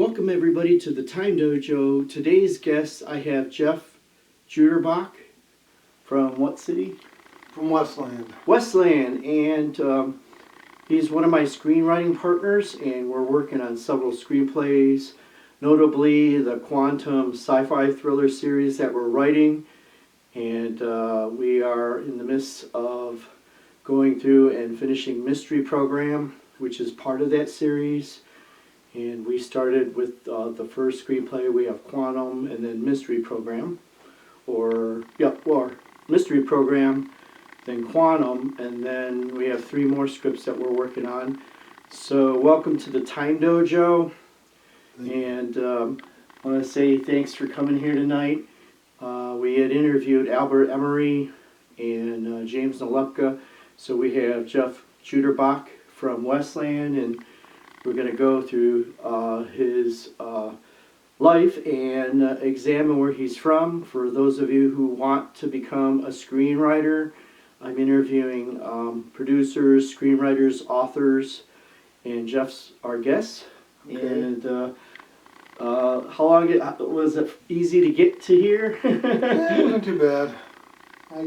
Welcome everybody to the Time Dojo. Today's guest, I have Jeff Juterbock from what city? From Westland. Westland, and he's one of my screenwriting partners, and we're working on several screenplays, notably the Quantum Sci Fi Thriller series that we're writing, and we are in the midst of going through and finishing Mystery Program, which is part of that series. And we started with the first screenplay. We have Quantum and then Mystery Program. Or Mystery Program, then Quantum, and then we have 3 more scripts that we're working on. So welcome to the Time Dojo. And I want to say thanks for coming here tonight. We had interviewed Albert Emery and James Nalepka. So we have Jeff Juterbock from Westland, and we're going to go through his life and examine where he's from. For those of you who want to become a screenwriter, I'm interviewing producers, screenwriters, authors, and Jeff's our guest. Okay. And how long was it easy to get to here? Yeah, it wasn't too bad. I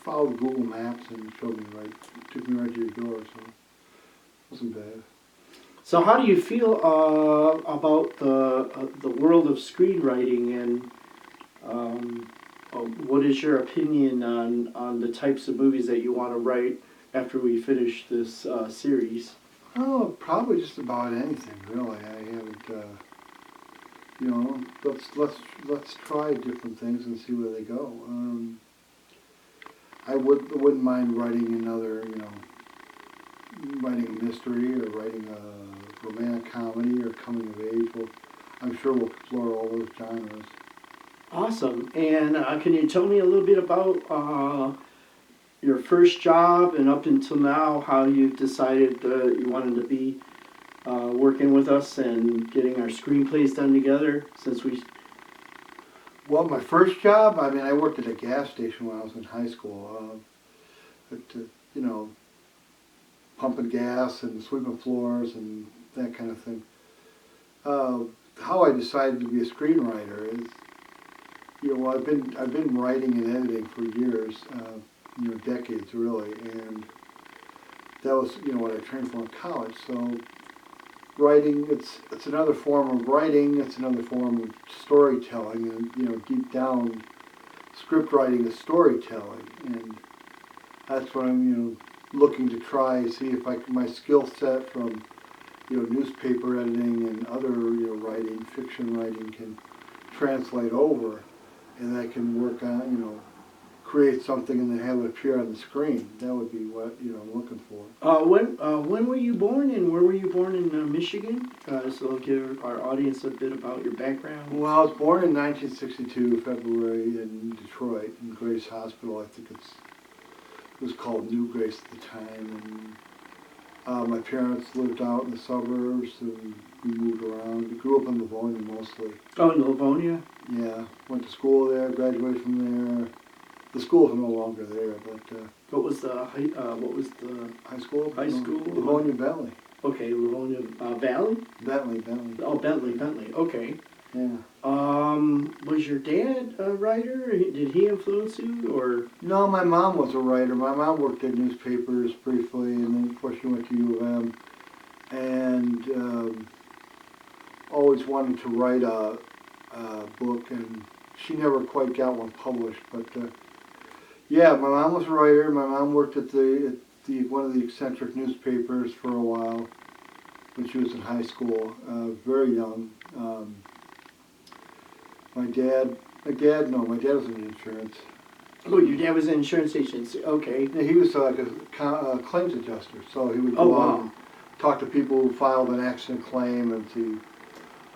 followed Google Maps and it took me right to your door, so it wasn't bad. So how do you feel about the world of screenwriting, and what is your opinion on the types of movies that you want to write after we finish this series? Oh, probably just about anything, really. I haven't, let's try different things and see where they go. I wouldn't mind writing another, writing a mystery or writing a romantic comedy or coming of age. Well, I'm sure we'll explore all those genres. Awesome. And can you tell me a little bit about your first job and up until now, how you decided you wanted to be working with us and getting our screenplays done together? Well, my first job, I worked at a gas station when I was in high school. Pumping gas and sweeping floors and that kind of thing. How I decided to be a screenwriter is, I've been writing and editing for years, decades really, and that was what I trained for in college. So writing, it's another form of writing. It's another form of storytelling, and deep down, script writing is storytelling, and that's what I'm looking to try, see if my skill set from newspaper editing and other writing, fiction writing, can translate over, and I can work on create something and then have it appear on the screen. That would be what I'm looking for. When were you born, and where were you born in Michigan? So give our audience a bit about your background. Well, I was born in 1962, February, in Detroit, in Grace Hospital. I think it was called New Grace at the time, and my parents lived out in the suburbs, and we moved around. We grew up in Livonia mostly. Oh, in Livonia? Yeah, went to school there, graduated from there. The school's no longer there, but What was the high school? High school, Livonia Bentley. Okay, Livonia Valley. Bentley. Oh, Bentley. Okay. Yeah. Was your dad a writer? Did he influence you, or? No, my mom was a writer. My mom worked in newspapers briefly, and then of course she went to U of M, and always wanted to write a book, and she never quite got one published. But yeah, my mom was a writer. My mom worked at one of the eccentric newspapers for a while when she was in high school, very young. My dad was in insurance. Oh, your dad was an insurance agent. Okay. Yeah, he was like a claims adjuster, so he would go out and talk to people who filed an accident claim and see,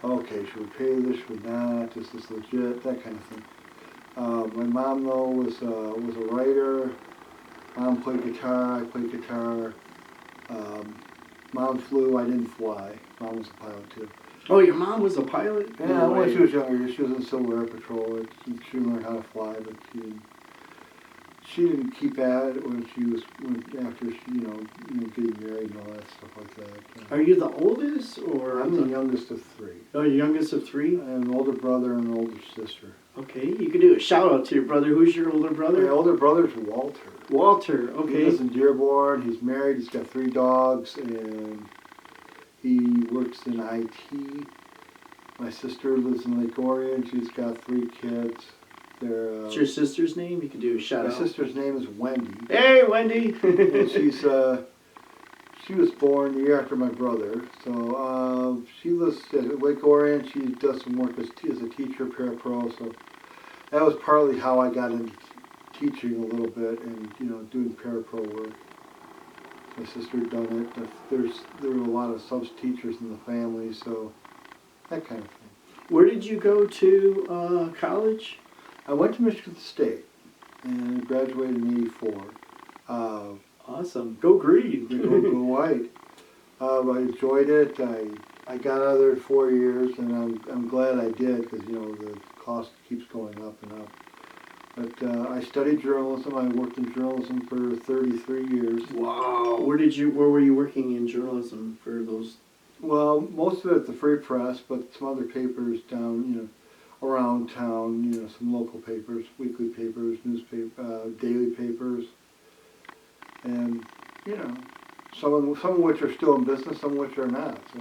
okay, should we pay this, should we not, is this legit, that kind of thing. My mom, though, was a writer. Mom played guitar, I played guitar. Mom flew, I didn't fly. Mom was a pilot, too. Oh, your mom was a pilot? Yeah, when she was younger, she was in Civil Air Patrol. She learned how to fly, but she didn't keep at it after she, getting married and all that stuff like that. Are you the oldest, or I'm the youngest of three. Oh, you're youngest of three? I have an older brother and an older sister. Okay, you could do a shout out to your brother. Who's your older brother? My older brother's Walter. Walter, He okay. lives in Dearborn. He's married. He's got 3 dogs, and he works in IT. My sister lives in Lake Orion. She's got 3 kids. What's your sister's name? You could do a shout My out. sister's name is Wendy. Hey, Wendy! And she was born the year after my brother. So she lives at Lake Orion. She does some work as a teacher, parapro. So that was partly how I got into teaching a little bit and doing parapro work. My sister had done it. There were a lot of subs teachers in the family, so that kind of thing. Where did you go to college? I went to Michigan State and graduated in '84. Awesome. Go green. Go white. I enjoyed it. I got out of there in 4 years, and I'm glad I did because the cost keeps going up and up. But I studied journalism. I worked in journalism for 33 years. Wow. Where were you working in journalism for those? Well, most of it at the Free Press, but some other papers down, around town. Some local papers, weekly papers, newspaper, daily papers, and some of which are still in business, some of which are not. So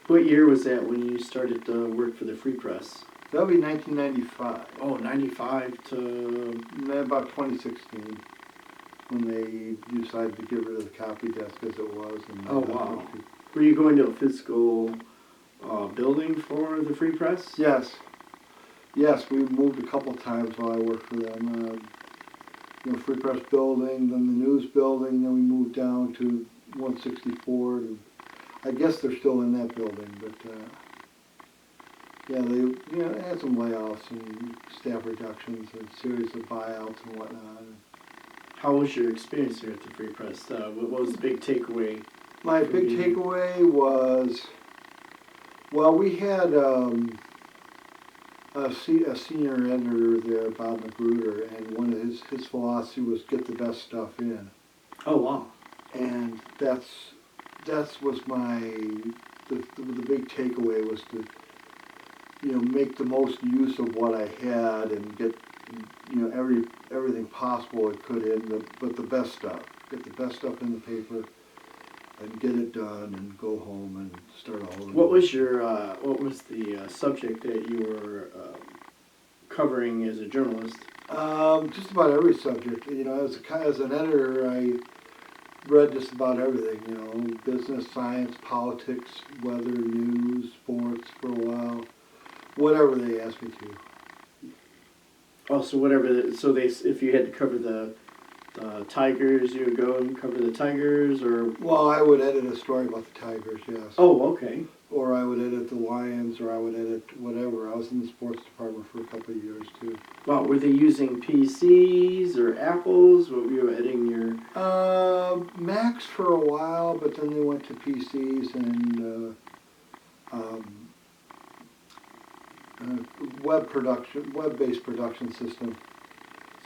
What year was that when you started to work for the Free Press? that'll be 1995. Oh, 95 to... About 2016, when they decided to get rid of the copy desk as it was. And Oh, wow. Were you going to a physical building for the Free Press? Yes. Yes, we moved a couple times while I worked for them. Free Press building, then the news building, then we moved down to 164. I guess they're still in that building, but they had some layoffs and staff reductions and a series of buyouts and whatnot. How was your experience here at the Free Press? What was the big takeaway? My big takeaway was, well, we had a senior editor there, Bob Magruder, and one of his philosophy was get the best stuff in. Oh, wow. And that was the big takeaway was to make the most use of what I had and get everything possible I could in, but the best stuff. Get the best stuff in the paper and get it done and go home and start all over. What was the subject that you were covering as a journalist? Just about every subject. As an editor, I read just about everything. Business, science, politics, weather, news, sports for a while. Whatever they asked me to. Oh, so if you had to cover the Tigers, you would go and cover the Tigers, or? Well, I would edit a story about the Tigers, yes. Oh, okay. Or I would edit the Lions, or I would edit whatever. I was in the sports department for a couple of years, too. Wow, were they using PCs or Apples? What were you editing your... Macs for a while, but then they went to PCs and web-based production system.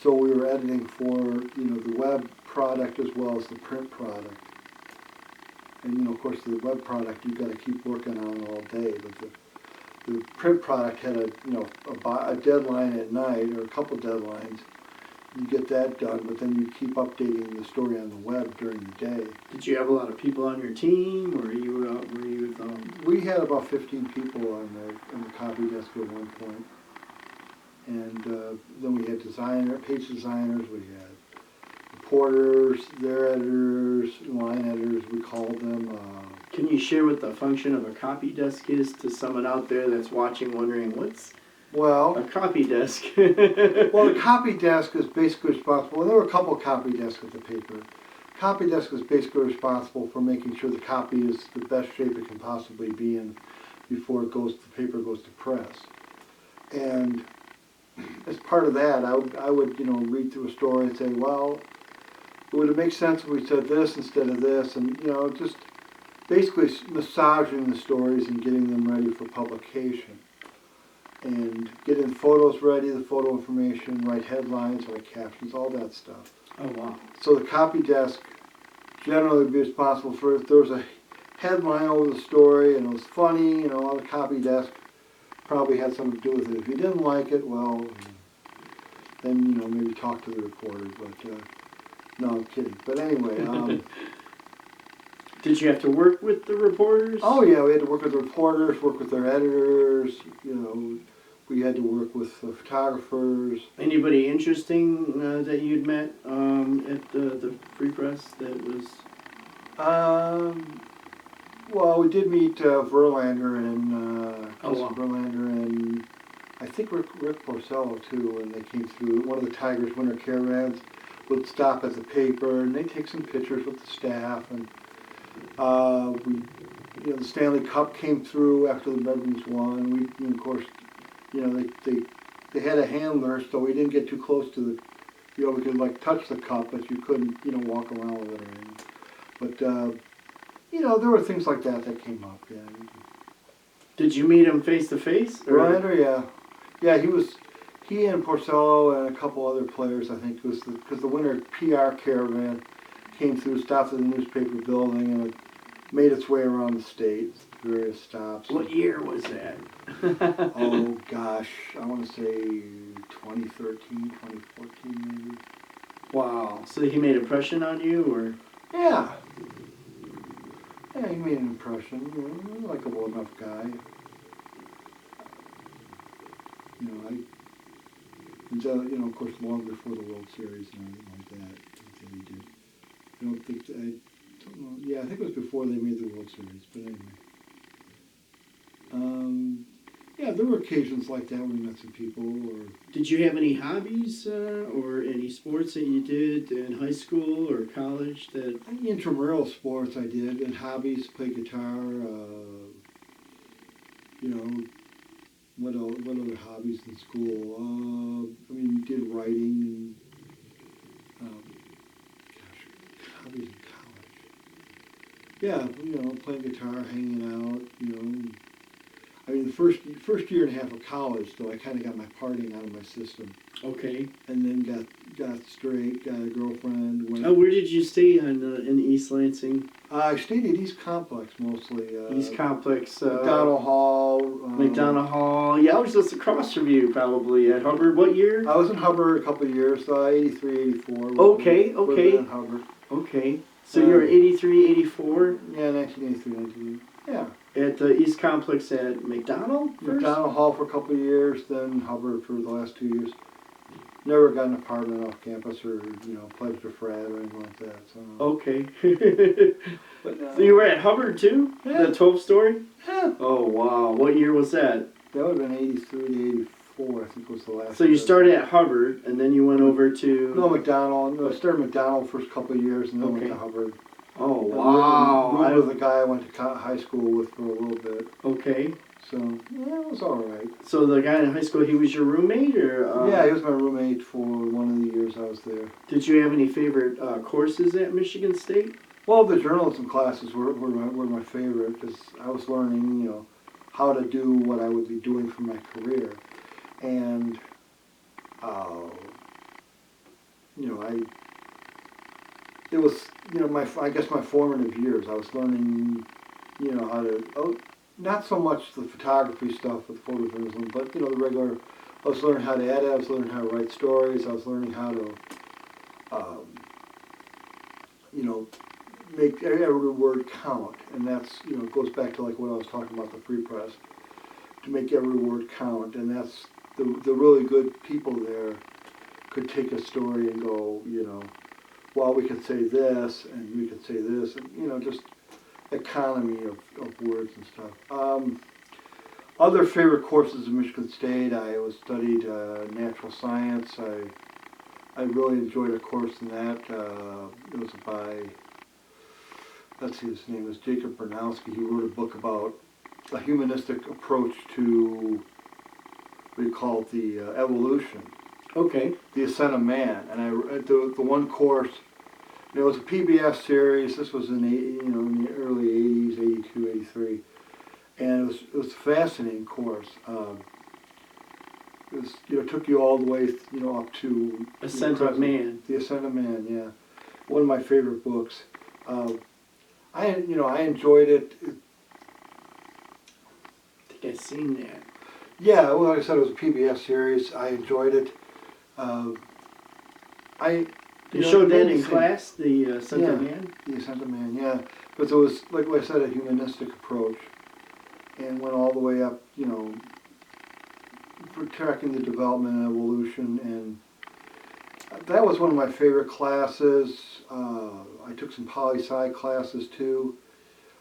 So we were editing for the web product as well as the print product. And of course the web product you've got to keep working on all day, but the print product had a deadline at night or a couple deadlines. You get that done, but then you keep updating the story on the web during the day. Did you have a lot of people on your team, or were you We had about 15 people on the copy desk at one point. And then we had page designers, we had reporters, their editors, line editors, we called them. Can you share what the function of a copy desk is to someone out there that's watching, wondering what's a copy desk? Well, the copy desk is basically responsible. There were a couple of copy desks at the paper. Copy desk is basically responsible for making sure the copy is the best shape it can possibly be in before the paper goes to press. And as part of that, I would read through a story and say, well, would it make sense if we said this instead of this? And just basically massaging the stories and getting them ready for publication. and getting photos ready, the photo information, write headlines, write captions, all that stuff. Oh, wow. So the copy desk generally would be responsible for if there was a headline over the story and it was funny, the copy desk probably had something to do with it. If you didn't like it, well, then, maybe talk to the reporter, but, no, I'm kidding. But anyway, Did you have to work with the reporters? oh yeah, we had to work with the reporters, work with their editors, we had to work with the photographers. Anybody interesting that you'd met at the Free Press that was... Well, we did meet Verlander and Oh, wow. Verlander and I think Rick Porcello too. When they came through, one of the Tigers winter caravans would stop at the paper and they take some pictures with the staff. And the Stanley Cup came through after the Red Wings won. We, of course, they had a handler, so we didn't get too close to the. We could touch the cup, but you couldn't, walk around with it or anything. But there were things like that came up. Yeah. Did you meet him face to face? Ryder, yeah. He and Porcello and a couple other players, I think, because the winter PR caravan came through, stopped at the newspaper building, and it made its way around the state, various stops. What year was that? Oh gosh, I want to say 2013, 2014 maybe. Wow. So he made an impression on you, or? Yeah. Yeah, he made an impression. Likable enough guy. Of course, long before the World Series and everything like that he did. I don't know. Yeah, I think it was before they made the World Series, but anyway. Yeah, there were occasions like that when we met some people. Or did you have any hobbies or any sports that you did in high school or college that? Intramural sports I did, and hobbies, play guitar. What other hobbies in school? Did writing and hobbies in college. Yeah, playing guitar, hanging out. The first year and a half of college, though, I kind of got my partying out of my system. Okay. And then got straight, got a girlfriend. Where did you stay in East Lansing? I stayed at East Complex mostly. East Complex. McDonald Hall. McDonald Hall. Yeah, I was just across from you probably at Hubbard. What year? I was in Hubbard a couple of years, 83, 84. Okay. In Hubbard. Okay. So you were 83, 84? Yeah, 1983, 1980. Yeah. At the East Complex at McDonald first? McDonald Hall for a couple of years, then Hubbard for the last 2 years. Never got an apartment off campus or, pledged a frat or anything like that. So. Okay. But, so you were at Hubbard too? Yeah. The 12th story? Yeah. Oh, wow. What year was that? That would have been 83 to 84, I think was the last So you year. started at Hubbard and then you went over to... No, McDonald. I started McDonald first couple of years and then went Okay. to Hubbard. Oh, wow. I was the guy I went to high school with for a little bit. Okay. So, yeah, it was all right. So the guy in high school, he was your roommate, or? Yeah, he was my roommate for one of the years I was there. Did you have any favorite courses at Michigan State? Well, the journalism classes were my favorite because I was learning, how to do what I would be doing for my career, and it was I guess my formative years. I was learning, how to not so much the photography stuff with photojournalism, but the regular. I was learning how to edit. I was learning how to write stories. I was learning how to, make every word count, and that's it goes back to like what I was talking about the free press, to make every word count, and that's the really good people there could take a story and go, well, we could say this and we could say this, and just economy of words and stuff. Other favorite courses in Michigan State, I studied natural science. I really enjoyed a course in that. It was by, let's see, his name was Jacob Bernowski. He wrote a book about a humanistic approach to, what do you call it, the evolution. Okay. The Ascent of Man. And the one course, it was a PBS series. This was in the early 80s, 82, 83. And it was a fascinating course. took you all the way, up to Ascent the of present. Man. The Ascent of Man, yeah, one of my favorite books. I enjoyed it. I think I've seen that. Yeah, well, like I said, it was a PBS series. I enjoyed it. They showed that it made me in think. class, the Ascent of Yeah. Man. The Ascent of Man, yeah. But it was, like I said, a humanistic approach, and went all the way up, for tracking the development and evolution, and that was one of my favorite classes. I took some poli-sci classes too.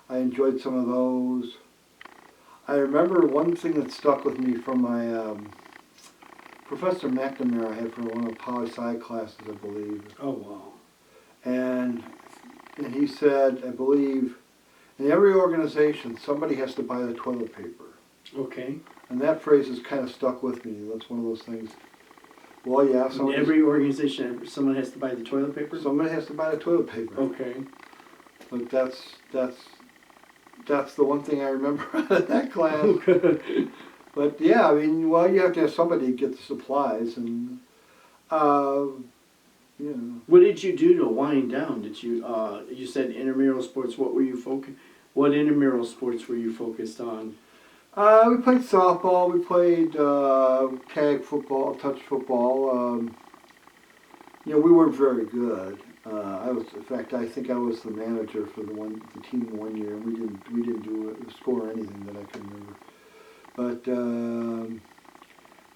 I enjoyed some of those. I remember one thing that stuck with me from my Professor McNamara I had for one of the poli-sci classes, I believe. Oh, wow. And he said, I believe, in every organization, somebody has to buy the toilet paper. Okay. And that phrase has kind of stuck with me. That's one of those things. Well, yeah, In every organization, someone has to buy the toilet paper? somebody has to buy the toilet paper. Okay. But that's the one thing I remember out of that class. But yeah, I mean, well, you have to have somebody to get the supplies, and What did you do to wind down? Did you you said intramural sports? What intramural sports were you focused on? We played softball. We played tag football, touch football. We weren't very good. In fact, I think I was the manager for the team 1 year, and we didn't score anything that I can remember. But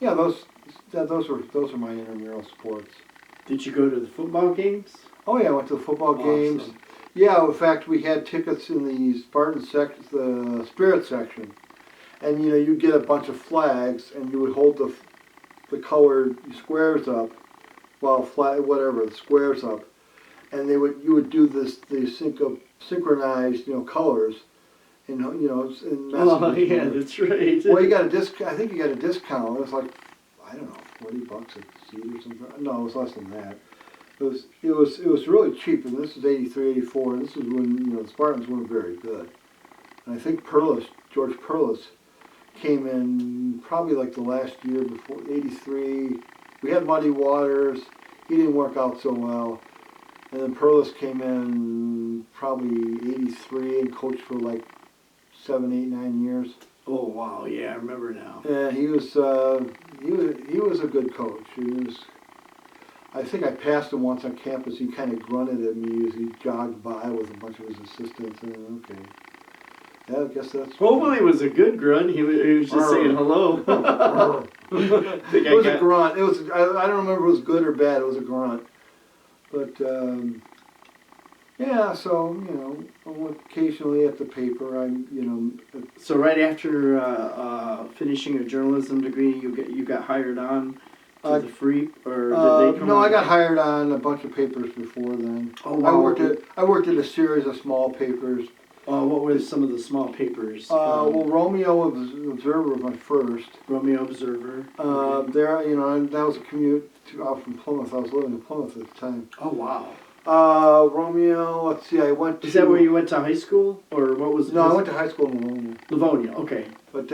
yeah, those are my intramural sports. Did you go to the football games? Oh yeah, I went to the football games. Awesome. Yeah, in fact, we had tickets in the Spartan section, the Spirit section, and you get a bunch of flags, and you would hold the colored squares up, the squares up, and you would do synchronized colors, in Oh yeah, that's right. Well, you got I think you got a discount. It was like, I don't know, $40 a seat or something. No, it was less than that. It was really cheap, and this was 83, 84, and this is when the Spartans weren't very good. And I think George Perlis, came in probably like the last year before, 83. We had Muddy Waters. He didn't work out so well. And then Perlis came in probably 83 and coached for like 7, 8, 9 years. Oh wow, yeah, I remember now. And he was a good coach. I think I passed him once on campus. He kind of grunted at me as he jogged by with a bunch of his assistants. And okay, yeah, I guess that's. Hopefully it was a good grunt. He was just saying hello. It was a grunt. It was. I don't remember if it was good or bad. It was a grunt. But yeah, so occasionally at the paper, So right after finishing a journalism degree, you got hired on to the Free, or did they come? No, I got hired on a bunch of papers before then. Oh wow. I worked at a series of small papers. What were some of the small papers? Well, Romeo Observer was my first. Romeo Observer. Okay. There, and that was a commute out from Plymouth. I was living in Plymouth at the time. Oh wow. Romeo, let's see, I went to... Is that where you went to high school? Or what was it? No, I went to high school in Livonia. Livonia, okay. But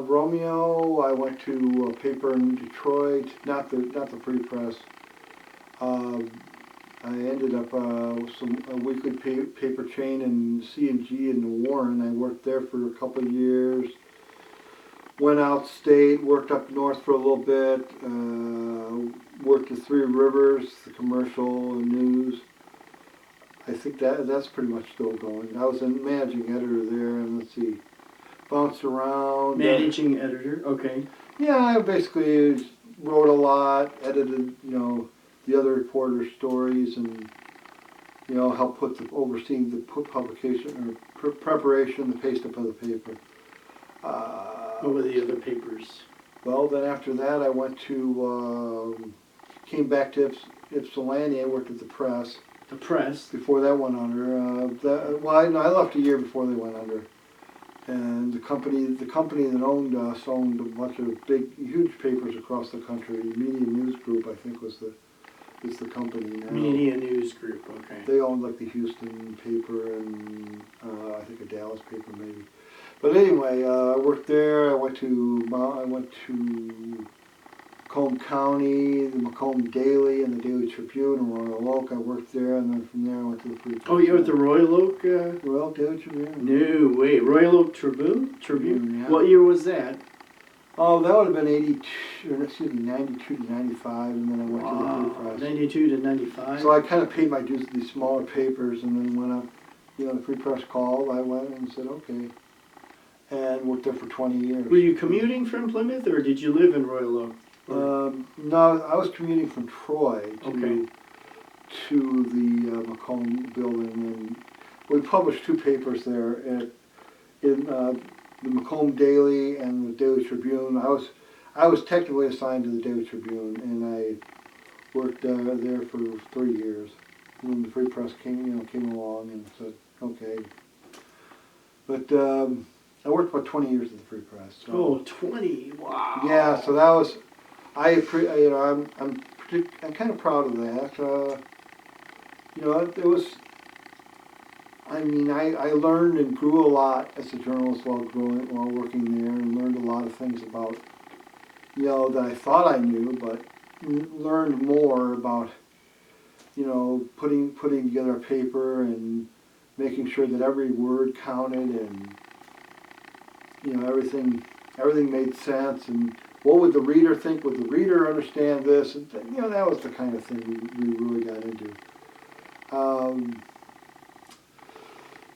Romeo, I went to a paper in Detroit, not the Free Press. I ended up a weekly paper chain in C&G in Warren. I worked there for a couple of years. Went out state, worked up north for a little bit, worked at Three Rivers, the commercial and news. I think that's pretty much still going. I was a managing editor there, and let's see, bounced around. Managing editor, okay. Yeah, I basically wrote a lot, edited, the other reporters' stories, and helped overseeing the publication or preparation, the paste up of the paper. What were the other papers? Well, then after that, I went to, came back to Ypsilanti. I worked at the Press. The Press? Before that went under. I left a year before they went under. And the company that owned us owned a bunch of huge papers across the country. Media News Group, I think, is the company now. Media News Group, okay. They owned like the Houston paper and I think a Dallas paper maybe. But anyway, I worked there. I went to Macomb County, the Macomb Daily, and the Daily Tribune in Royal Oak. I worked there, and then from there I went to the Free Press. Oh, you're at the Royal Oak? Royal Daily Tribune. No way. Royal Oak Tribune? Yeah. What year was that? Oh, that would have been 92 to 95, and then I went to the Free Press. 92 to 95? So I kind of paid my dues with these smaller papers, and then when the Free Press called, I went and said, okay, and worked there for 20 years. Were you commuting from Plymouth, or did you live in Royal Oak? No, I was commuting from Troy Okay. to the Macomb building, and we published two papers there in the Macomb Daily and the Daily Tribune. I was technically assigned to the Daily Tribune, and I worked there for 3 years. When the Free Press came along and said, okay. But I worked about 20 years at the Free Press. So. Oh, 20! Wow! Yeah, so that was, I'm kind of proud of that. It was, I learned and grew a lot as a journalist while working there, and learned a lot of things about, that I thought I knew, but learned more about, putting together a paper and making sure that every word counted, and everything made sense, and what would the reader think? Would the reader understand this? And that was the kind of thing we really got into.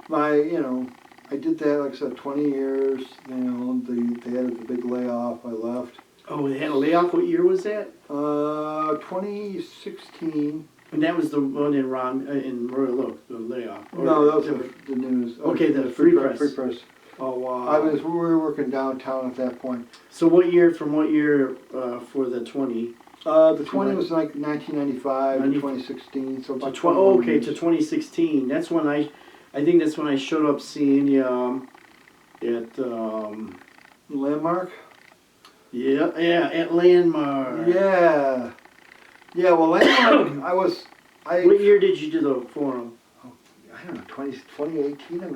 I did that, like I said, 20 years. They had the big layoff. I left. Oh, they had a layoff. What year was that? 2016. And that was the one in Royal Oak, the layoff. No, that was the news. Okay, the Free Press. Free Press. Oh, wow. We were working downtown at that point. So what year for the 20? The 20 was like 1995 to 2016, so about 20 okay, years. to 2016. That's when I think that's when I showed up seeing you at Landmark? yeah, at Landmark. Yeah. Yeah, well, Landmark, What year did you do the forum? I don't know, 2018, I'm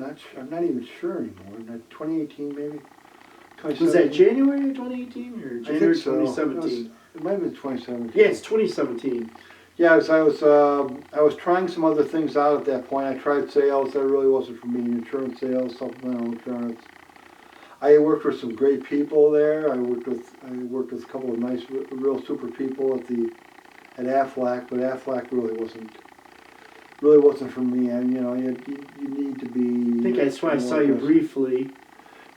not even sure anymore. 2018 maybe? Was that January of 2018 or January 2017? It might have been 2017. Yeah, it's 2017. Yeah, I was trying some other things out at that point. I tried sales. That really wasn't for me. Insurance sales, supplemental insurance. I worked with some great people there. I worked with a couple of nice, real super people at Aflac, but Aflac really wasn't for me. And you need to be. I think that's why I saw you briefly.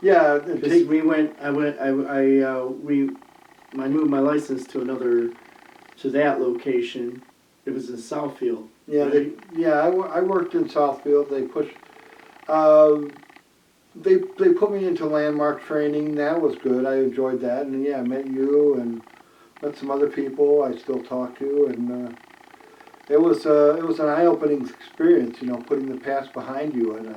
Yeah, because I moved my license to that location. It was in Southfield. Yeah, right? I worked in Southfield. They pushed. They put me into Landmark training. That was good. I enjoyed that, and I met you and met some other people I still talk to, and it was an eye-opening experience. Putting the past behind you, and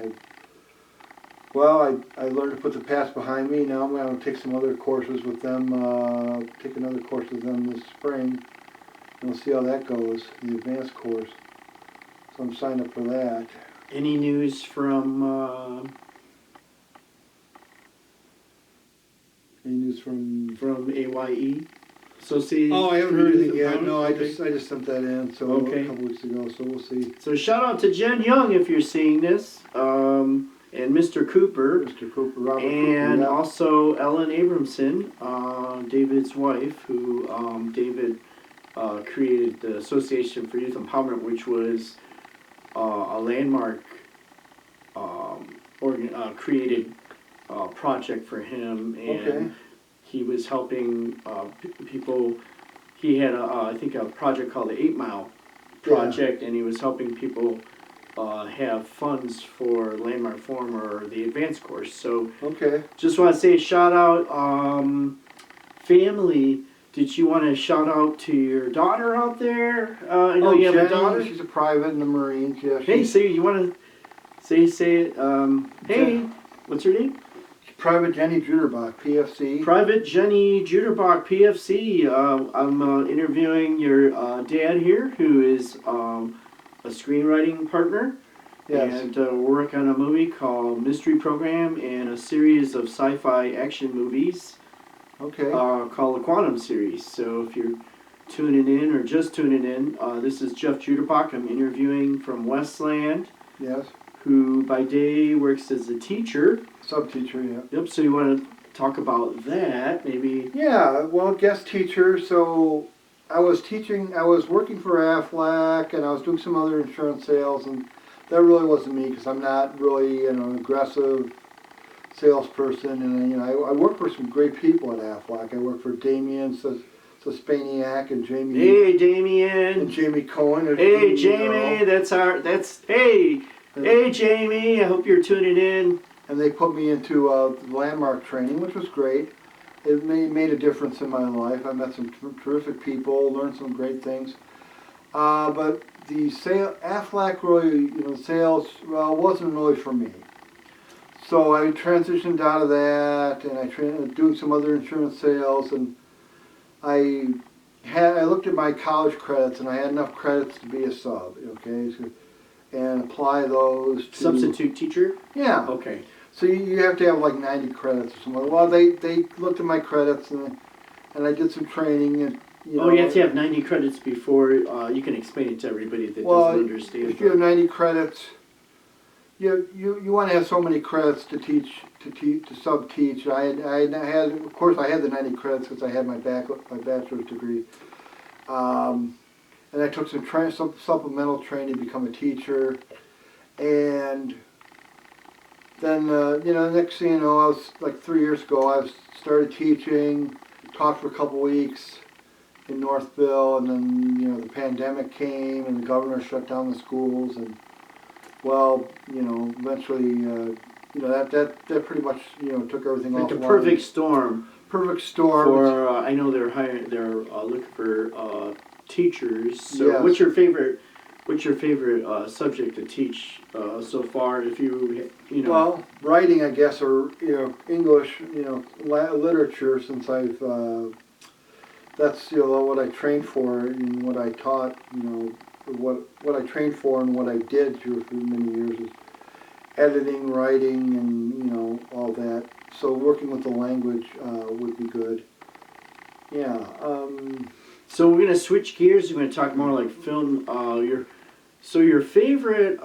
I learned to put the past behind me. Now I'm going to take some other courses with them. Take another course with them this spring, and we'll see how that goes. The advanced course. So I'm signed up for that. Any news from? Any news from AYE? Associated. Oh, I haven't heard Youth anything yet. Empowerment? No, I Okay. just sent that in. So Okay. a couple weeks ago. So we'll see. So shout out to Jen Young if you're seeing this, and Mr. Cooper, Mr. Cooper, Robert and Cooper, yeah. also Ellen Abramson, David's wife, who David created the Association for Youth Empowerment, which was a landmark created project for him, and Okay. he was helping people. He had I think a project called the 8 Mile Project, and he was helping people have funds for Landmark Forum or the advanced course. So Okay. just want to say shout out family. Did you want to shout out to your daughter out there? I know you have Jenny, a daughter. She's a private in the Marines. Yeah. Hey, say you want to say it. Hey, what's her name? Private Jenny Juterbock, PFC. Private Jenny Juterbock, PFC. I'm interviewing your dad here, who is a screenwriting partner. Yes. And we're working on a movie called Mystery Program and a series of sci-fi action movies. Okay. called the Quantum Series. So if you're tuning in or just tuning in, this is Jeff Juterbock. I'm interviewing from Westland, Yes. who by day works as a teacher. Sub-teacher, yeah. Yep, so you want to talk about that, maybe? Yeah, well, guest teacher, so I was working for Aflac, and I was doing some other insurance sales, and that really wasn't me, because I'm not really an aggressive salesperson, and I work for some great people at Aflac. I work for Damien Suspaniak and Hey, Damien. Jamie Cohen. Hey, Jamie, hey, Jamie, I hope you're tuning in. And they put me into landmark training, which was great. It made a difference in my life. I met some terrific people, learned some great things. But the Aflac really, sales, wasn't really for me. So I transitioned out of that, and I doing some other insurance sales, and I looked at my college credits, and I had enough credits to be a sub, okay, and apply those to... Substitute teacher? Yeah. Okay. So you have to have like 90 credits or something. Well, they looked at my credits, and I did some training, and You have to have 90 credits before you can explain it to everybody that doesn't understand. If you have 90 credits, you want to have so many credits to sub-teach. I had of course I had the 90 credits because I had my bachelor's degree, and I took some supplemental training to become a teacher, and then next thing you know, I was like 3 years ago. I started teaching, taught for a couple weeks in Northville, and then the pandemic came, and the governor shut down the schools, and eventually, that pretty much, took everything like off. the perfect storm. Perfect storm. For I know they're looking for teachers. So Yes. what's your favorite subject to teach so far? If Well, writing, I guess, or English, literature. Since I've that's what I trained for and what I taught. What I trained for and what I did for many years is editing, writing, and all that. So working with the language would be good. Yeah. So we're gonna switch gears. We're gonna talk more like film. Your favorite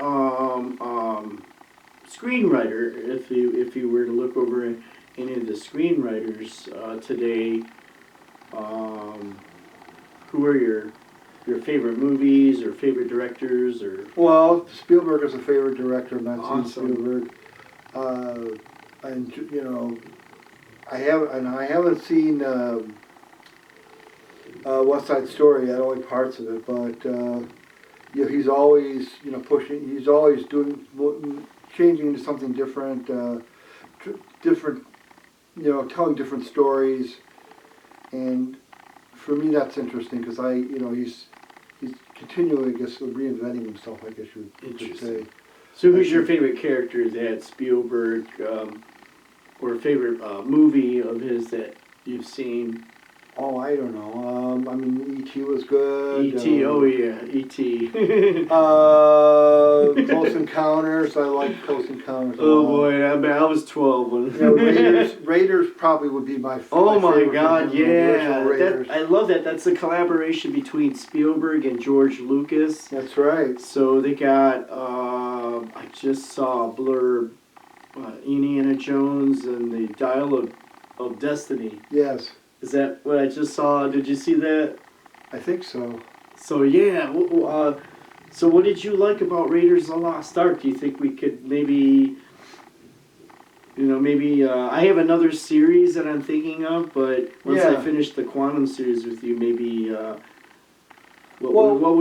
screenwriter, if you were to look over any of the screenwriters today, who are your favorite movies or favorite directors or? Well, Spielberg is a favorite director. I've not Awesome. seen Spielberg. I haven't seen West Side Story yet, only parts of it, but he's always pushing. He's always changing into something different, different, telling different stories, and for me that's interesting because he's continually, I guess, reinventing himself, I guess you could say. So who's your favorite character that Spielberg, or favorite movie of his that you've seen? Oh, I don't know. E.T. was good. E.T. Oh yeah, E.T. Close Encounters. I like Close Encounters. Oh boy, I was 12 when. Raiders probably would be my. Oh my favorite. God, yeah! Raiders. I love that. That's a collaboration between Spielberg and George Lucas. That's right. So they got. I just saw a blurb. Indiana Jones and the Dial of Destiny. Yes. Is that what I just saw? Did you see that? I think so. So yeah, so what did you like about Raiders of the Lost Ark? Do you think we could maybe, I have another series that I'm thinking of, but once I finish the Quantum series with you, maybe, what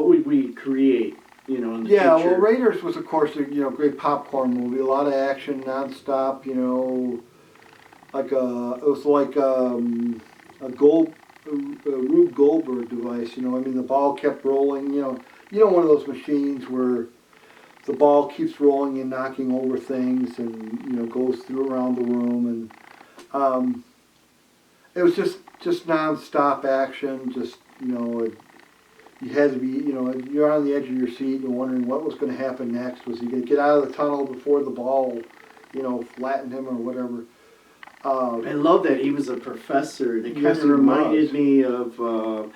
would we create, in the future? Yeah, well, Raiders was, of course, a great popcorn movie. A lot of action, nonstop. It was like a Rube Goldberg device. The ball kept rolling. One of those machines where the ball keeps rolling and knocking over things, and goes through around the room, and it was just nonstop action. Just you had to be you're on the edge of your seat and wondering what was going to happen next. Was he going to get out of the tunnel before the ball flattened him or whatever? I love that he was a professor. It kind Yes, of he reminded was. me of.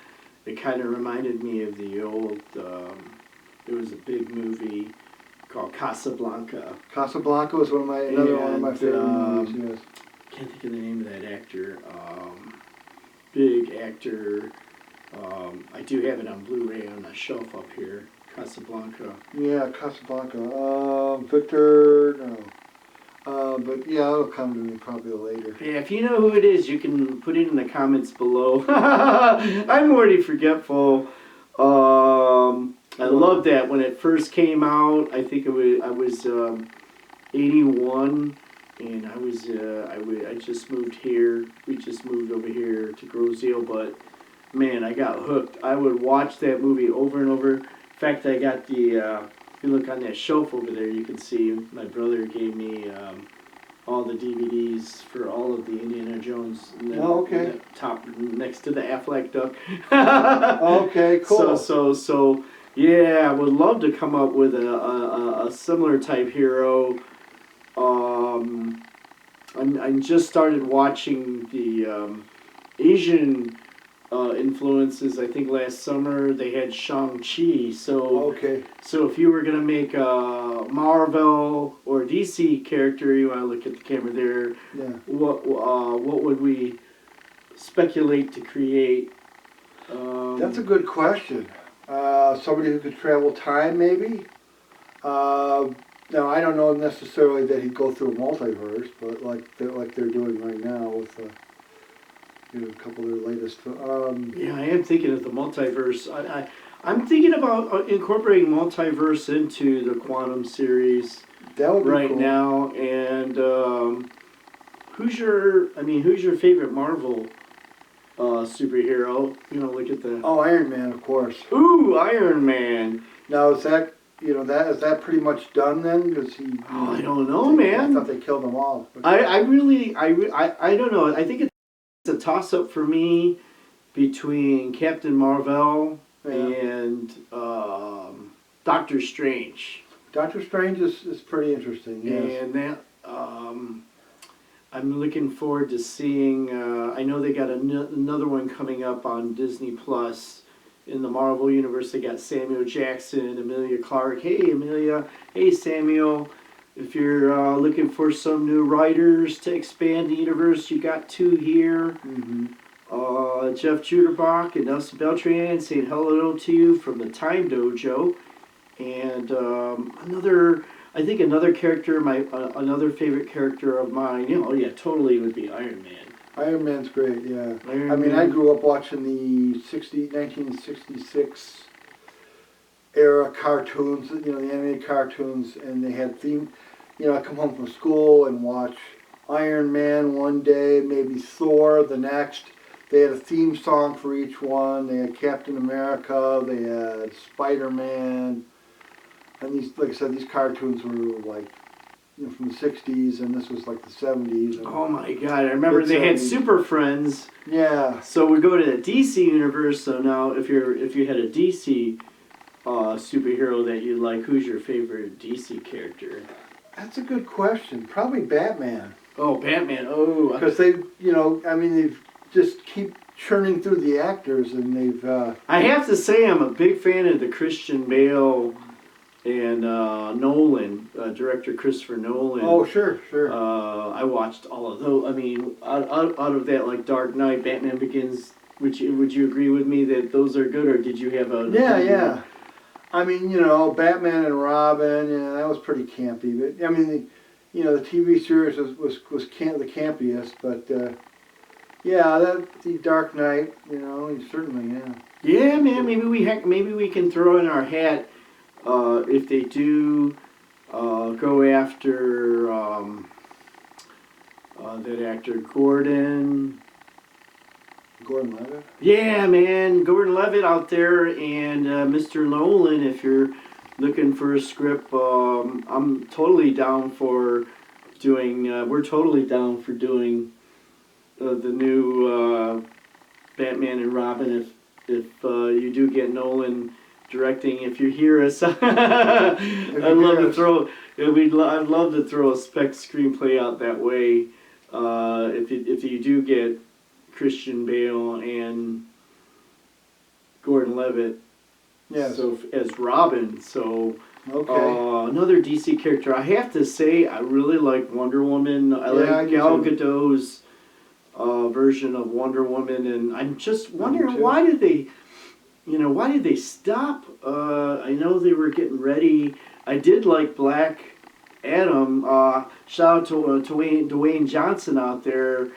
It kind of reminded me of the old. There was a big movie called Casablanca. Casablanca was another one of my favorite movies. Yes. Can't think of the name of that actor. Big actor. I do have it on Blu-ray on the shelf up here. Casablanca. Yeah, Casablanca. Victor, no. But yeah, it'll come to me probably later. Yeah, if you know who it is, you can put it in the comments below. I'm already forgetful. I love that when it first came out. I think I was 81, and I just moved here. We just moved over here to Grosseal, but man, I got hooked. I would watch that movie over and over. In fact, I got if you look on that shelf over there, you can see my brother gave me all the DVDs for all of the Indiana Jones. Okay. In the top next to the Affleck duck. Okay, cool. So yeah, I would love to come up with a similar type hero. I just started watching the Asian influences. I think last summer they had Shang-Chi. Okay. So if you were gonna make a Marvel or DC character, you want to look at the camera there. Yeah. What would we speculate to create? That's a good question. Somebody who could travel time, maybe. Now I don't know necessarily that he'd go through a multiverse, but like they're doing right now with a couple of their latest. Yeah, I am thinking of the multiverse. I'm thinking about incorporating multiverse into the Quantum series That would be right cool. now. And who's your favorite Marvel superhero? You know, look at the. Oh, Iron Man, of course. Ooh, Iron Man. Now is that pretty much done then? Because he. Oh, I don't know, man. I thought they killed them all. But I don't know. I think it's a toss-up for me between Captain Marvel yeah. and Doctor Strange. Doctor Strange is pretty interesting. Yes. And that I'm looking forward to seeing. I know they got another one coming up on Disney Plus. In the Marvel universe, they got Samuel Jackson, Emilia Clarke. Hey, Emilia. Hey, Samuel. If you're looking for some new writers to expand the universe, you got two here. Mm-hmm. Jeff Juterbock and Nelson Beltran saying hello to you from the Time Dojo. And another character, another favorite character of mine, totally would be Iron Man. Iron Man's great, yeah. Iron Man. I grew up watching the 1966 era cartoons, the animated cartoons, and they had theme. I'd come home from school and watch Iron Man one day, maybe Thor the next. They had a theme song for each one. They had Captain America, they had Spider-Man, and these, like I said, these cartoons were like, from the 60s, and this was like the 70s. Oh my God, I remember they had Super Friends. Yeah. So we go to the DC universe, so now if you had a DC superhero that you like, who's your favorite DC character? That's a good question. Probably Batman. Oh, Batman. Oh. Because they've just keep churning through the actors, and they've... I have to say I'm a big fan of the Christian Bale and Nolan, director Christopher Nolan. Oh, sure. I watched all of those. I mean, out of that, like Dark Knight, Batman Begins. Would you agree with me that those are good, or did you have a? Yeah. I mean, Batman and Robin. That was pretty campy. But I mean, the TV series was the campiest. But the Dark Knight. Certainly, yeah. Yeah, man. Maybe we can throw in our hat if they do go after that actor Gordon. Gordon Levitt? Yeah, man. Gordon Levitt out there and Mr. Nolan, if you're looking for a script, I'm totally down for doing, we're totally down for doing the new Batman and Robin if you do get Nolan directing. If you hear us, I'd love to throw a spec screenplay out that way. if you do get Christian Bale and Gordon-Levitt, Yes. so as Robin, so Okay. another DC character. I have to say, I really like Wonder Woman. I Yeah, I like do Gal too. Gadot's version of Wonder Woman, and I'm just wondering too. why did they stop? I know they were getting ready. I did like Black Adam. Shout out to Dwayne Johnson out there.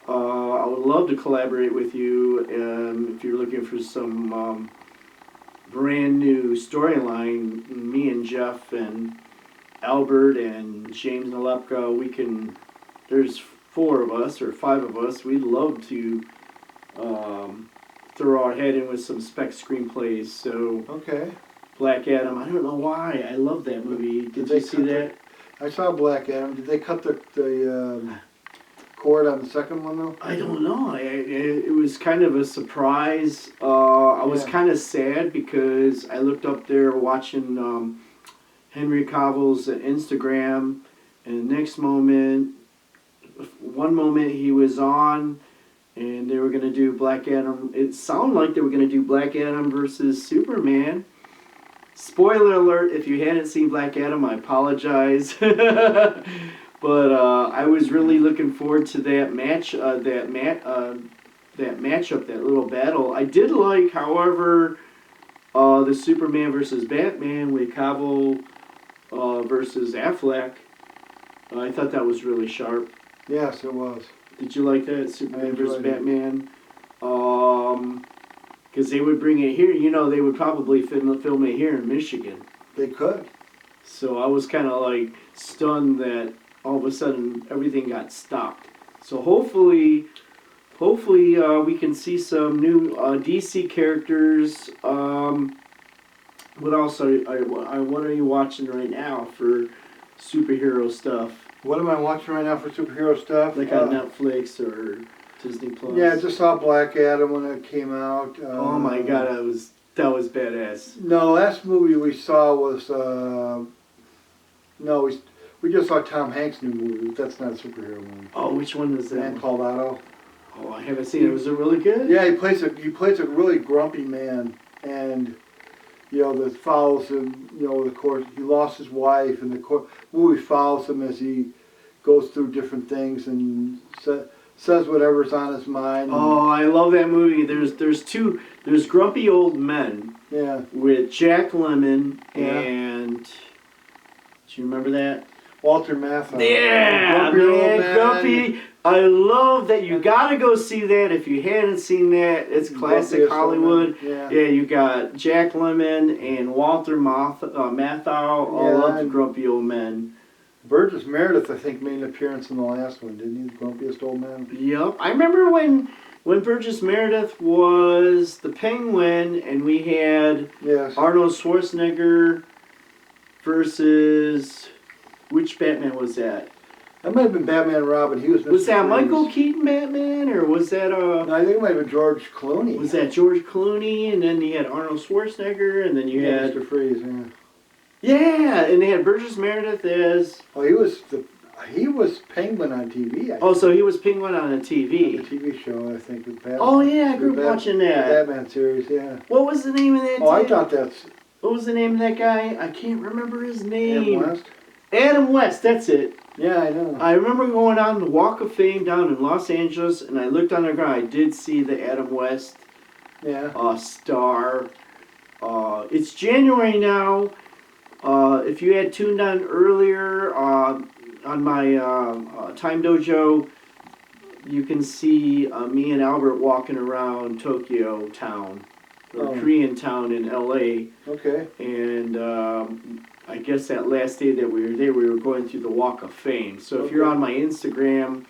I would love to collaborate with you if you're looking for some brand new storyline. Me and Jeff and Albert and James Nalepka, we can. There's 4 of us or 5 of us. We'd love to throw our head in with some spec screenplays. So Okay. Black Adam. I don't know why. I love that movie. Did they you see cut that? I saw Black Adam. Did they cut the cord on the second one though? I don't know. It was kind of a surprise. I was Yeah. kind of sad because I looked up there watching Henry Cavill's Instagram, and the next moment, one moment he was on, and they were going to do Black Adam. It sounded like they were going to do Black Adam versus Superman. Spoiler alert, if you hadn't seen Black Adam, I apologize. But I was really looking forward to that matchup, that little battle. I did like, however, the Superman versus Batman with Cavill versus Affleck. I thought that was really sharp. Yes, it was. Did you like that, Superman versus enjoyed it. Batman? Because they would bring it here. They would probably film it here in Michigan. They could. So I was kind of like stunned that all of a sudden everything got stopped. So hopefully we can see some new DC characters. What else what are you watching right now for superhero stuff? What am I watching right now for superhero stuff? Like on Netflix or Disney Plus? Yeah, I just saw Black Adam when it came out. Oh my God, that was badass. No, last movie we saw was we just saw Tom Hanks' new movie. That's not a superhero movie. Oh, which one was that? Man Called Otto. Oh, I haven't seen it. Was it really good? Yeah, he plays a really grumpy man, and that follows him. The course he lost his wife, and the movie follows him as he goes through different things and says whatever's on his mind. Oh, I love that movie. There's grumpy old men. Yeah. With Jack Lemmon Yeah. and do you remember that? Walter Matthau. Yeah, Grumpy old man, man. Grumpy. I love that. You gotta go see that if you hadn't seen that. It's classic Grumpiest Hollywood. old man. Yeah, you got Jack Lemmon and Walter Matthau. All Yeah, love the and- grumpy old men. Burgess Meredith, I think, made an appearance in the last one, didn't he? The grumpiest old man. Yep, I remember when Burgess Meredith was the Penguin, and we had Yes. Arnold Schwarzenegger versus which Batman was that? That might have been Batman and Robin. He was Mr. Was that Freeze. Michael Keaton Batman, or was that No, I think it might have been George Clooney. was that George Clooney? And then you had Arnold Schwarzenegger, and then you Yeah, had Mr. Freeze, yeah. yeah, and they had Burgess Meredith as Oh, he was Penguin on TV. I oh, so he was Penguin on a on the TV. TV show, I think. With Batman. Oh yeah, I grew up The watching The that. Batman series, yeah. What was the name of that? Oh, I dude? thought that's What was the name of that guy? I can't remember his Adam name. West. Adam West, that's it. Yeah, I know. I remember going on the Walk of Fame down in Los Angeles, and I looked on the ground. I did see the Adam West Yeah. star. It's January now. If you had tuned on earlier on my Time Dojo, you can see me and Albert walking around Tokyo town, or Oh. Korean town in LA. Okay. And I guess that last day that we were there, we were going through the Walk of Fame. So if you're Okay. on my Instagram,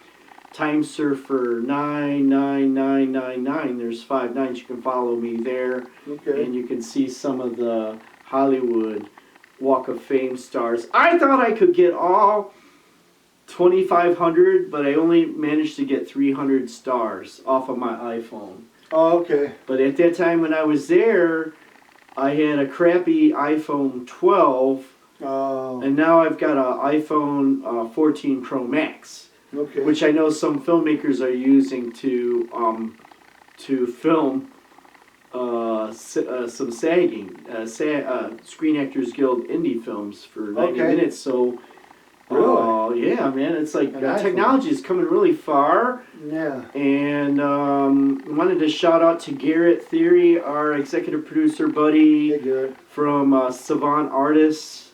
TimeSurfer99999, there's 5 nines. You can follow me there, Okay. and you can see some of the Hollywood Walk of Fame stars. I thought I could get all 2,500, but I only managed to get 300 stars off of my iPhone. Oh, okay. But at that time when I was there, I had a crappy iPhone 12, Oh. and now I've got an iPhone 14 Pro Max. Okay. which I know some filmmakers are using to film some Screen Actors Guild indie films for 90 Okay. minutes. So, Really? yeah, man, it's like An iPhone. technology is coming really far. Yeah. And wanted to shout out to Garrett Theory, our executive producer buddy Hey, Garrett. from Savant Artists.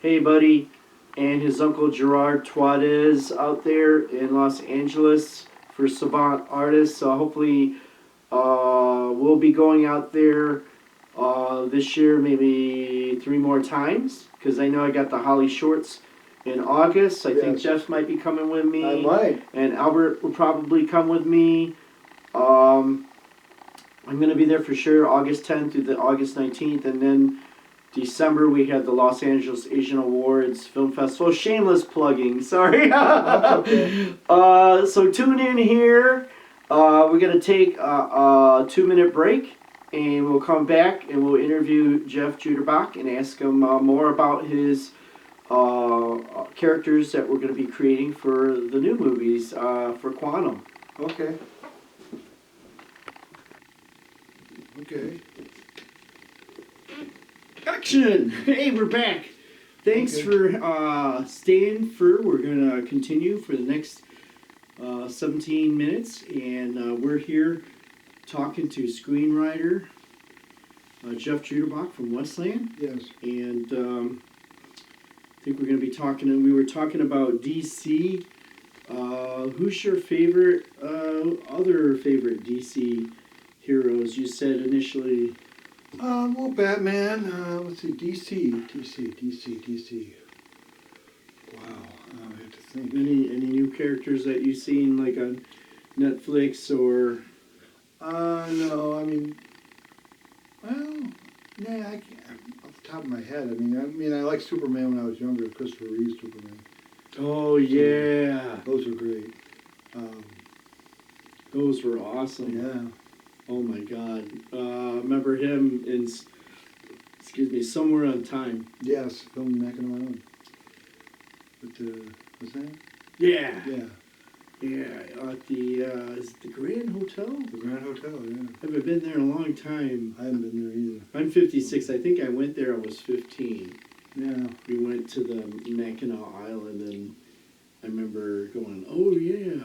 Hey, buddy. And his uncle Gerard Tuadez out there in Los Angeles for Savant Artists. So hopefully we'll be going out there this year maybe 3 more times, because I know I got the Holly Shorts in August. I think Yes. Jeff might be coming with me. I might. And Albert will probably come with me. I'm going to be there for sure August 10th through the August 19th. And then December we have the Los Angeles Asian Awards Film Festival. Shameless plugging, sorry. Okay. So tune in here. We're going to take a 2-minute break. And we'll come back and we'll interview Jeff Juterbock and ask him more about his characters that we're going to be creating for the new movies for Quantum. Okay. Okay. Action! Hey, we're back. Thanks Okay. for staying for. We're going to continue for the next 17 minutes, and we're here talking to screenwriter Jeff Juterbock from Westland. Yes. And I think we're going to be talking, we were talking about DC. Who's your favorite, other favorite DC heroes? You said initially. Well, Batman. Let's see. DC. Wow. I have to think. Any new characters that you've seen, like on Netflix or? No. I mean, well, yeah. I can't. Off the top of my head, I mean, I liked Superman when I was younger. Christopher Reeve Superman. Oh yeah, Those are great. those were awesome. Yeah. Oh my God, remember him in, Somewhere on Time. Yes. Filmed in Mackinac Island. But what's that? Yeah, Yeah. yeah, at the is it the Grand Hotel? The Grand Hotel. Yeah. I haven't been there in a long time. I haven't been there either. I'm 56. I think I went there. I was 15. Yeah. We went to the Mackinac Island, and I remember going, "Oh yeah."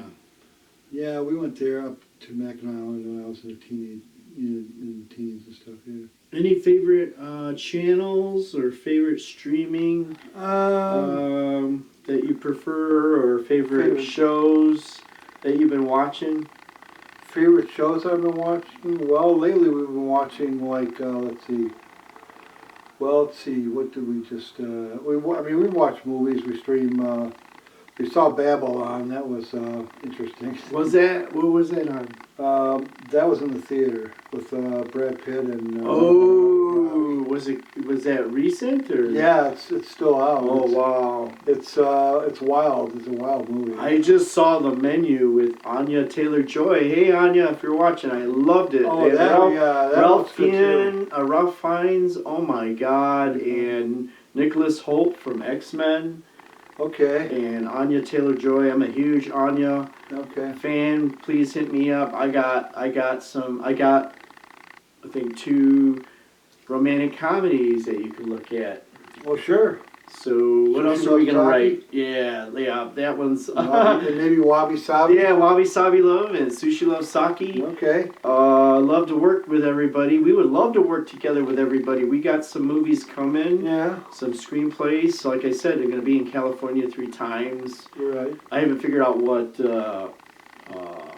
Yeah, we went there up to Mackinac Island when I was a teenage, in teens and stuff. Yeah. Any favorite channels or favorite streaming that you prefer, or favorite shows that you've been watching? Favorite shows I've been watching? Well, lately we've been watching like let's see. Well, let's see. What did we just? We watch movies. We stream. We saw Babylon. That was interesting. What was that on? That was in the theater with Brad Pitt and. Was that recent or? Yeah, it's still out. Oh wow. It's wild. It's a wild movie. I just saw The Menu with Anya Taylor-Joy. Hey Anya, if you're watching, I loved it. Oh, And that Ralph was good too. Fiennes, Ralph Fiennes. Oh my God, and Nicholas Hoult from X-Men. Okay. And Anya Taylor-Joy. I'm a huge Anya Okay. fan. Please hit me up. I got I think 2 romantic comedies that you can look at. Well, sure. So what Sushi else are we Loves gonna Sake? write? Yeah, that one's And maybe Wabi Sabi. yeah, Wabi Sabi Love and Sushi Love Sake. Okay. Love to work with everybody. We would love to work together with everybody. We got some movies coming, Yeah. some screenplays. So like I said, they're gonna be in California 3 times. You're right. I haven't figured out what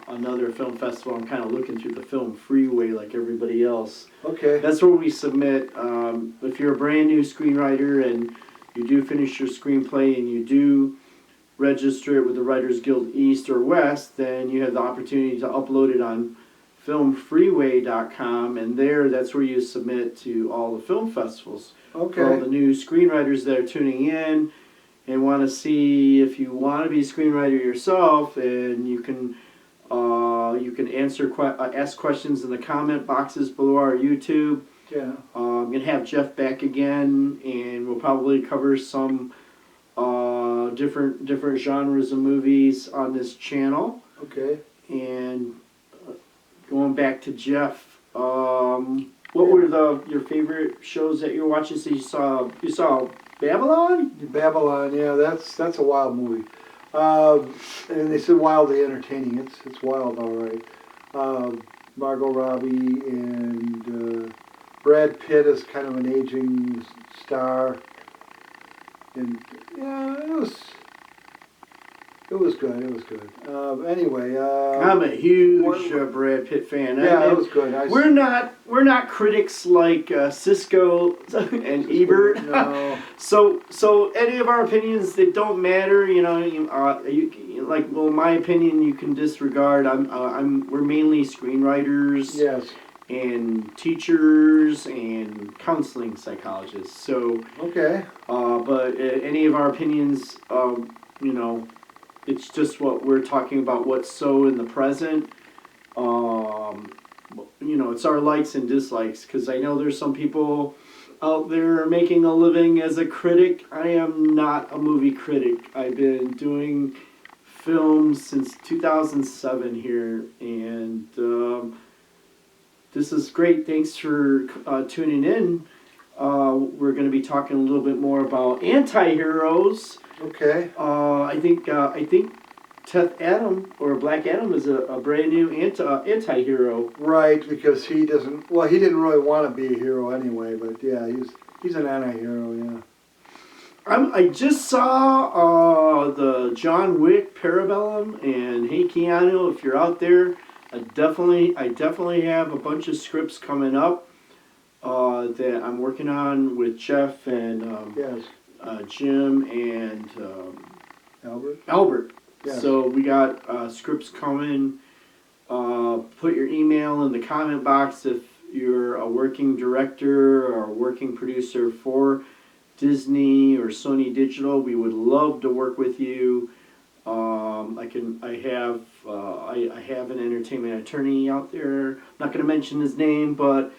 another film festival. I'm kind of looking through the film freeway like everybody else. Okay. That's where we submit. If you're a brand new screenwriter and you do finish your screenplay and you do register it with the Writers Guild East or West, then you have the opportunity to upload it on filmfreeway.com, and that's where you submit to all the film festivals. Okay. For all the new screenwriters that are tuning in and want to see if you want to be a screenwriter yourself, and you can ask questions in the comment boxes below our YouTube. Yeah. I'm going to have Jeff back again, and we'll probably cover some different genres of movies on this channel. Okay. And going back to Jeff, what were your favorite shows that you were watching? So you saw Babylon? Babylon, yeah, that's a wild movie. And they said wildly entertaining. It's wild, all right. Margot Robbie and Brad Pitt is kind of an aging star, and yeah, it was good. It was good. Anyway, I'm a huge Brad Pitt fan. Yeah, it was good. We're not critics like Cisco and Ebert. No. So any of our opinions that don't matter, my opinion you can disregard. We're mainly screenwriters. Yes. And teachers and counseling psychologists. So okay. But any of our opinions, it's just what we're talking about. What's so in the present. It's our likes and dislikes. Because I know there's some people out there making a living as a critic. I am not a movie critic. I've been doing films since 2007 here, and this is great. Thanks for tuning in. We're going to be talking a little bit more about anti-heroes. Okay. I think Teth Adam or Black Adam is a brand new anti-hero. Right, because he didn't really want to be a hero anyway, but yeah, he's an anti-hero, yeah. I just saw the John Wick Parabellum, and hey Keanu, if you're out there, I definitely have a bunch of scripts coming up that I'm working on with Jeff and yes. Jim and Albert. Yes. So we got scripts coming. Put your email in the comment box if you're a working director or a working producer for Disney or Sony Digital. We would love to work with you. I have an entertainment attorney out there. I'm not going to mention his name, but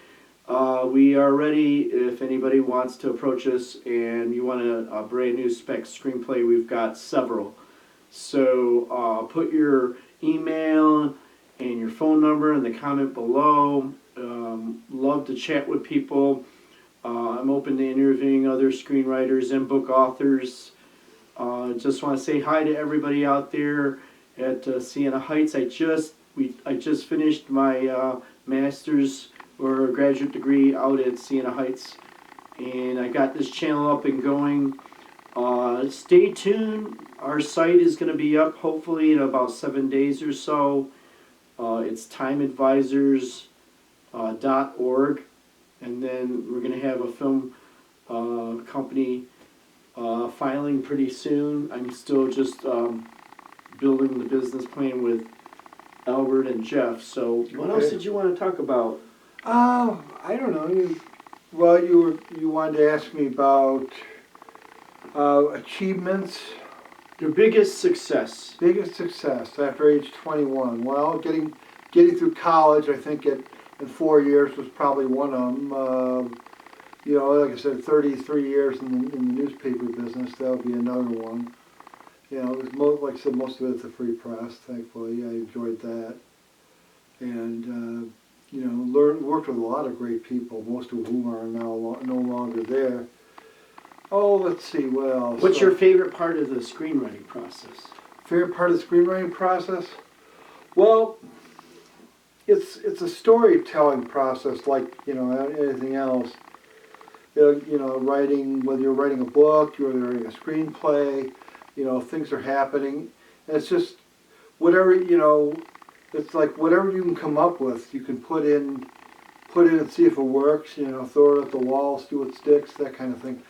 we are ready if anybody wants to approach us and you want a brand new spec screenplay. We've got several. So put your email and your phone number in the comment below. Love to chat with people. I'm open to interviewing other screenwriters and book authors. Just want to say hi to everybody out there at Siena Heights. I just finished my master's or graduate degree out at Siena Heights, and I got this channel up and going. Stay tuned. Our site is going to be up hopefully in about 7 days or so. It's timeadvisors.org, and then we're going to have a film company filing pretty soon. I'm still just building the business plan with Albert and Jeff. So what else did you want to talk about? I don't know. You wanted to ask me about achievements. Your biggest success. Biggest success after age 21. Well, getting through college, I think in 4 years was probably one of them. Like I said, 33 years in the newspaper business, that would be another one. Like I said, most of it's a free press, thankfully. I enjoyed that. And, worked with a lot of great people, most of whom are now no longer there. Oh, let's see, what else? What's your favorite part of the screenwriting process? Favorite part of the screenwriting process? Well, it's a storytelling process like, anything else. Writing, whether you're writing a book, you're writing a screenplay, things are happening. And it's just whatever, it's like whatever you can come up with, you can put in and see if it works, throw it at the wall, see what sticks, that kind of thing.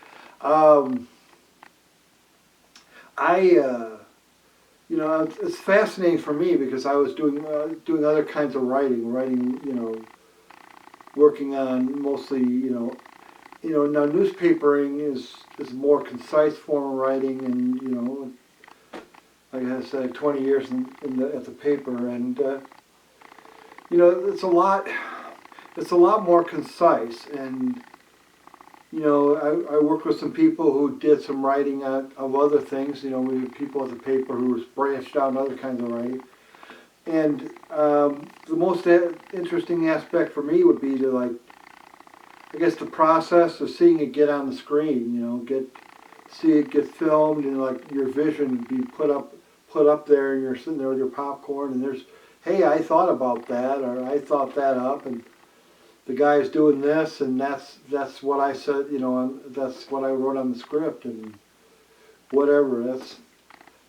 It's fascinating for me because I was doing other kinds of writing, working on mostly, now newspapering is a more concise form of writing, and like I said, 20 years at the paper, and it's a lot more concise, and You know, I worked with some people who did some writing of other things. You know, we had people at the paper who was branched out in other kinds of writing. And the most interesting aspect for me would be to, like, I guess the process of seeing it get on the screen. You know, see it get filmed, and like your vision be put up there, and you're sitting there with your popcorn, and there's, hey, I thought about that, or I thought that up, and the guy's doing this, and that's what I said, you know, and that's what I wrote on the script, and whatever.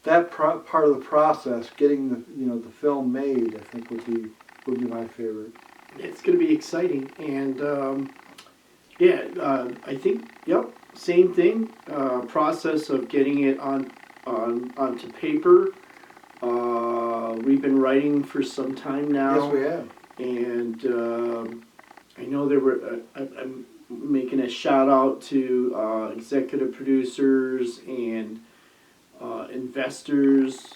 That part of the process, getting the film made, I think would be my favorite. It's going to be exciting, and I think same thing. Process of getting it onto paper. We've been writing for some time now. Yes, we have. And I know there were. I'm making a shout out to executive producers and investors,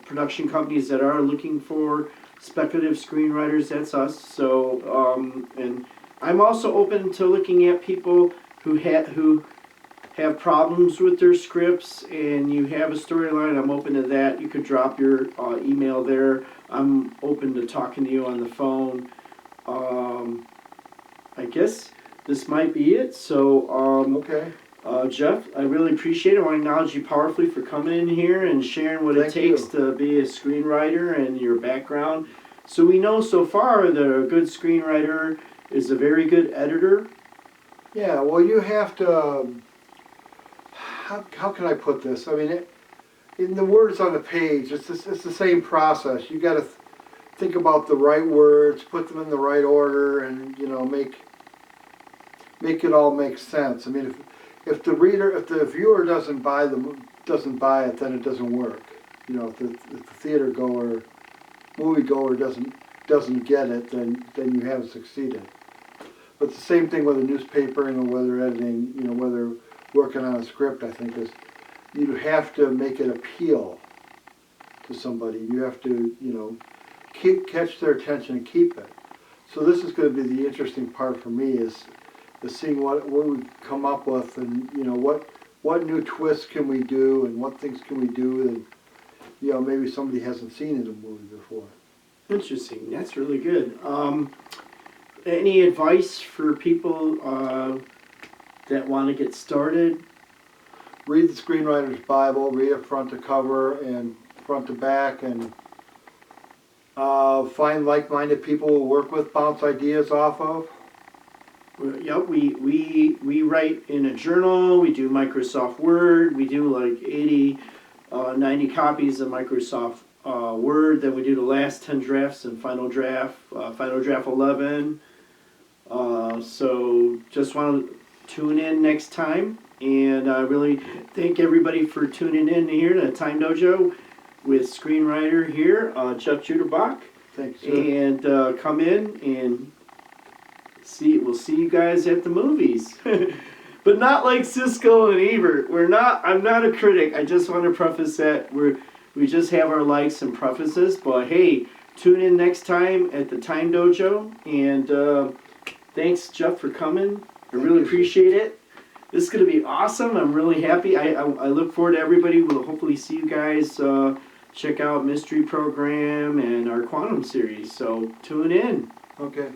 production companies that are looking for speculative screenwriters. That's us. So, and I'm also open to looking at people who have problems with their scripts, and you have a storyline. I'm open to that. You could drop your email there. I'm open to talking to you on the phone. I guess this might be it. So, Okay. Jeff, I really appreciate it. I want to acknowledge you powerfully for coming in here and sharing what it takes to be a screenwriter and your background. So we know so far that a good screenwriter is a very good editor. Yeah, well, you have to. How can I put this? I mean, in the words on the page, it's the same process. You got to think about the right words, put them in the right order, and make it all make sense. I mean, if the viewer doesn't buy it, then it doesn't work. You know, if the theater goer, movie goer doesn't get it, then you haven't succeeded. But the same thing with a newspaper, whether editing, whether working on a script, I think is you have to make it appeal to somebody. You have to, catch their attention and keep it. So this is going to be the interesting part for me is seeing what we come up with, and what new twists can we do, and what things can we do that maybe somebody hasn't seen in a movie before. Interesting. That's really good. Any advice for people that want to get started? Read the Screenwriter's Bible, read it front to cover and front to back, and find like-minded people to work with, bounce ideas off of. Yeah, we write in a journal. We do Microsoft Word. We do like 80, 90 copies of Microsoft Word. Then we do the last 10 drafts and final draft 11. So just want to tune in next time. And I really thank everybody for tuning in here to Time Dojo with screenwriter here, Jeff Juterbock. Thanks, sir. And come in and we'll see you guys at the movies. But not like Siskel and Ebert. I'm not a critic. I just want to preface that we just have our likes and prefaces. But hey, tune in next time at the Time Dojo. And thanks, Jeff, for coming. I really appreciate it. This is going to be awesome. I'm really happy. I look forward to everybody. We'll hopefully see you guys check out Mystery Program and our Quantum series. So tune in. Okay.